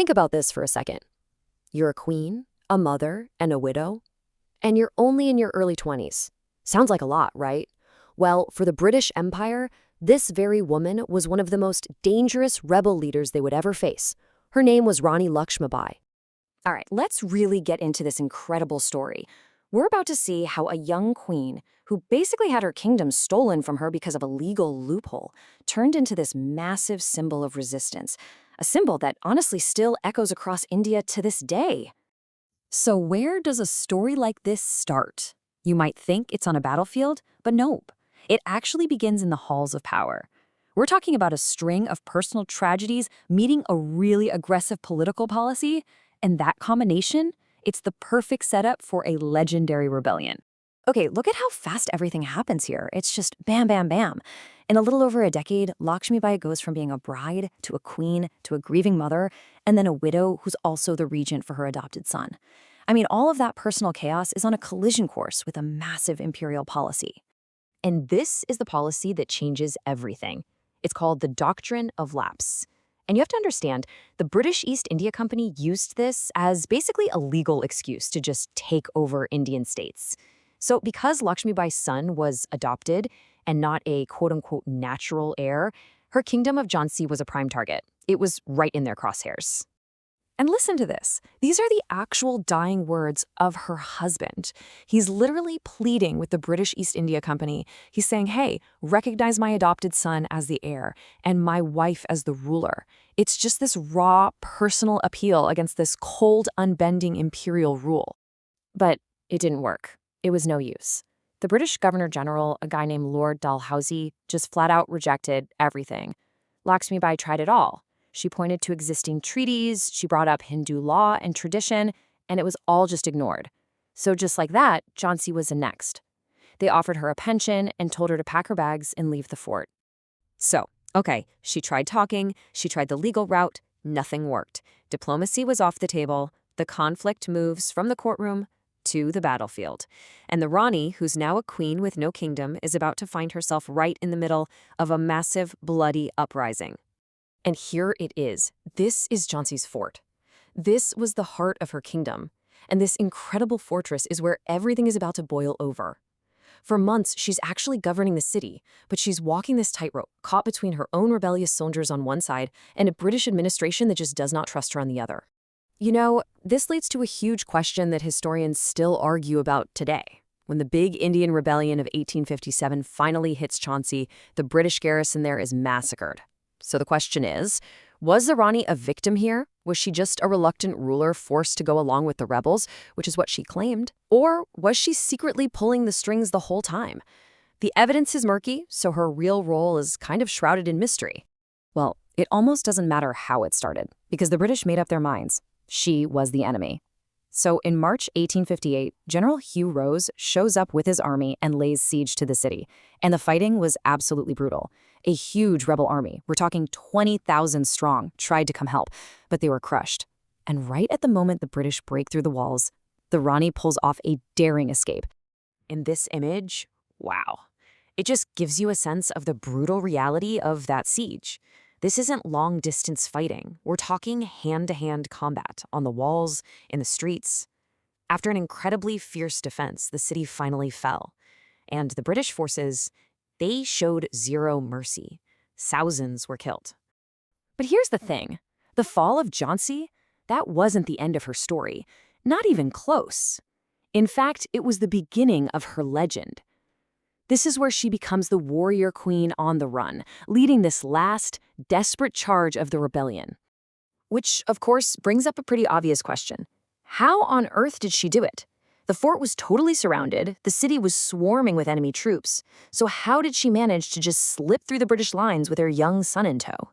Think about this for a second. You're a queen, a mother, and a widow, and you're only in your early 20s. Sounds like a lot, right? Well, for the British Empire, this very woman was one of the most dangerous rebel leaders they would ever face. Her name was Rani Lakshmibai. All right, let's really get into this incredible story. We're about to see how a young queen, who basically had her kingdom stolen from her because of a legal loophole, turned into this massive symbol of resistance, a symbol that honestly still echoes across India to this day. So where does a story like this start? You might think it's on a battlefield, but nope. It actually begins in the halls of power. We're talking about a string of personal tragedies meeting a really aggressive political policy, and that combination, it's the perfect setup for a legendary rebellion. Okay, look at how fast everything happens here. It's just bam, bam, bam. In a little over a decade, Lakshmibai goes from being a bride to a queen to a grieving mother, and then a widow who's also the regent for her adopted son. I mean, all of that personal chaos is on a collision course with a massive imperial policy. And this is the policy that changes everything. It's called the Doctrine of Lapse. And you have to understand, the British East India Company used this as basically a legal excuse to just take over Indian states. So because Lakshmibai's son was adopted and not a quote-unquote natural heir, her kingdom of Jhansi was a prime target. It was right in their crosshairs. And listen to this. These are the actual dying words of her husband. He's literally pleading with the British East India Company. He's saying, hey, recognize my adopted son as the heir and my wife as the ruler. It's just this raw, personal appeal against this cold, unbending imperial rule. But it didn't work. It was no use. The British Governor-General, a guy named Lord Dalhousie, just flat out rejected everything. Lakshmibai tried it all. She pointed to existing treaties, she brought up Hindu law and tradition, and it was all just ignored. So just like that, Jhansi was annexed. They offered her a pension and told her to pack her bags and leave the fort. So, okay, she tried talking, she tried the legal route, nothing worked. Diplomacy was off the table, the conflict moves from the courtroom to the battlefield. And the Rani, who's now a queen with no kingdom, is about to find herself right in the middle of a massive, bloody uprising. And here it is. This is Jhansi's fort. This was the heart of her kingdom. And this incredible fortress is where everything is about to boil over. For months, she's actually governing the city, but she's walking this tightrope, caught between her own rebellious soldiers on one side and a British administration that just does not trust her on the other. You know, this leads to a huge question that historians still argue about today. When the big Indian rebellion of 1857 finally hits Jhansi, the British garrison there is massacred. So the question is, was the Rani a victim here? Was she just a reluctant ruler forced to go along with the rebels, which is what she claimed? Or was she secretly pulling the strings the whole time? The evidence is murky, so her real role is kind of shrouded in mystery. Well, it almost doesn't matter how it started, because the British made up their minds. She was the enemy. So in March 1858, General Hugh Rose shows up with his army and lays siege to the city. And the fighting was absolutely brutal. A huge rebel army, we're talking 20,000 strong, tried to come help, but they were crushed. And right at the moment the British break through the walls, the Rani pulls off a daring escape. In this image, wow. It just gives you a sense of the brutal reality of that siege. This isn't long-distance fighting. We're talking hand-to-hand combat on the walls, in the streets. After an incredibly fierce defense, the city finally fell. And the British forces, they showed zero mercy. Thousands were killed. But here's the thing. The fall of Jhansi, that wasn't the end of her story. Not even close. In fact, it was the beginning of her legend. This is where she becomes the warrior queen on the run, leading this last, desperate charge of the rebellion. Which, of course, brings up a pretty obvious question. How on earth did she do it? The fort was totally surrounded, the city was swarming with enemy troops. So how did she manage to just slip through the British lines with her young son in tow?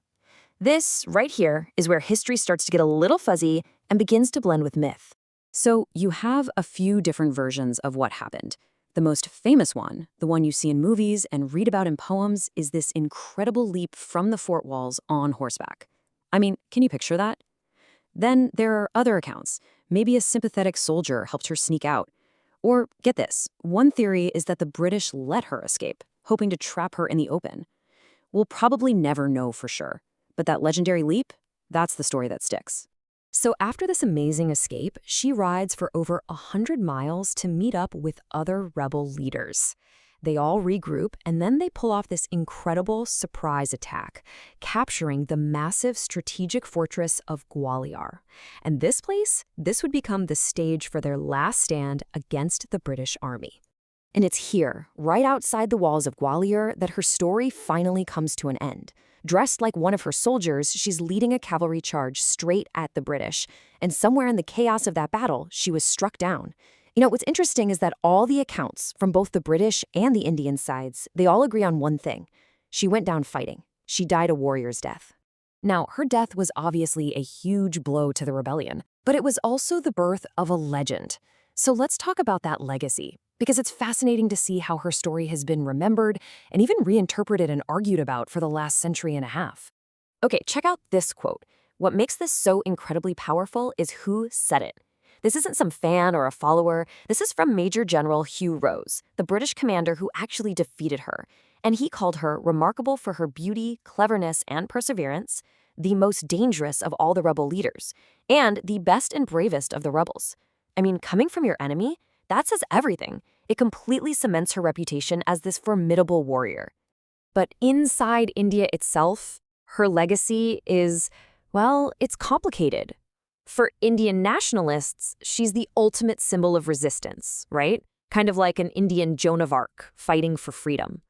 This, right here, is where history starts to get a little fuzzy and begins to blend with myth. So you have a few different versions of what happened. The most famous one, the one you see in movies and read about in poems, is this incredible leap from the fort walls on horseback. I mean, can you picture that? Then there are other accounts. Maybe a sympathetic soldier helped her sneak out. Or, get this, one theory is that the British let her escape, hoping to trap her in the open. We'll probably never know for sure. But that legendary leap, that's the story that sticks. So after this amazing escape, she rides for over 100 miles to meet up with other rebel leaders. They all regroup, and then they pull off this incredible surprise attack, capturing the massive strategic fortress of Gwalior. And this would become the stage for their last stand against the British Army. And it's here, right outside the walls of Gwalior, that her story finally comes to an end. Dressed like one of her soldiers, she's leading a cavalry charge straight at the British, and somewhere in the chaos of that battle, she was struck down. What's interesting is that all the accounts from both the British and the Indian sides, they all agree on one thing. She went down fighting. She died a warrior's death. Now, her death was obviously a huge blow to the rebellion, but it was also the birth of a legend. So let's talk about that legacy, because it's fascinating to see how her story has been remembered and even reinterpreted and argued about for the last century and a half. Okay, check out this quote. What makes this so incredibly powerful is who said it. This isn't some fan or a follower. This is from Major General Hugh Rose, the British commander who actually defeated her. And he called her remarkable for her beauty, cleverness, and perseverance, the most dangerous of all the rebel leaders, and the best and bravest of the rebels. I mean, coming from your enemy, that says everything. It completely cements her reputation as this formidable warrior. But inside India itself, her legacy is, well, it's complicated. For Indian nationalists, she's the ultimate symbol of resistance, right? Kind of like an Indian Joan of Arc fighting for freedom.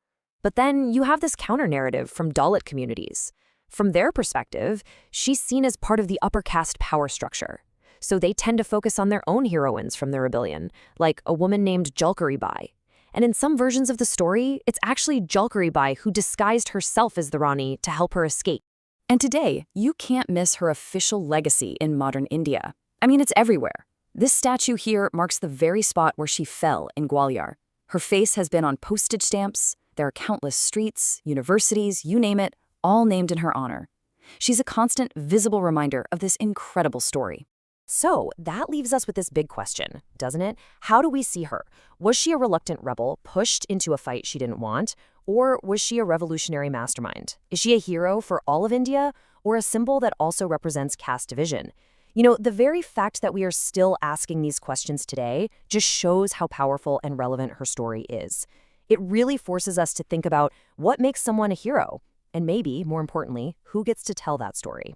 But then you have this counter-narrative from Dalit communities. From their perspective, she's seen as part of the upper caste power structure. So they tend to focus on their own heroines from the rebellion, like a woman named Bai. And in some versions of the story, it's actually Bai who disguised herself as the Rani to help her escape. And today, you can't miss her official legacy in modern India. I mean, it's everywhere. This statue here marks the very spot where she fell in Gwalior. Her face has been on postage stamps. There are countless streets, universities, you name it, all named in her honor. She's a constant, visible reminder of this incredible story. So that leaves us with this big question, doesn't it? How do we see her? Was she a reluctant rebel pushed into a fight she didn't want? Or was she a revolutionary mastermind? Is she a hero for all of India, or a symbol that also represents caste division? The very fact that we are still asking these questions today just shows how powerful and relevant her story is. It really forces us to think about what makes someone a hero, and maybe, more importantly, who gets to tell that story.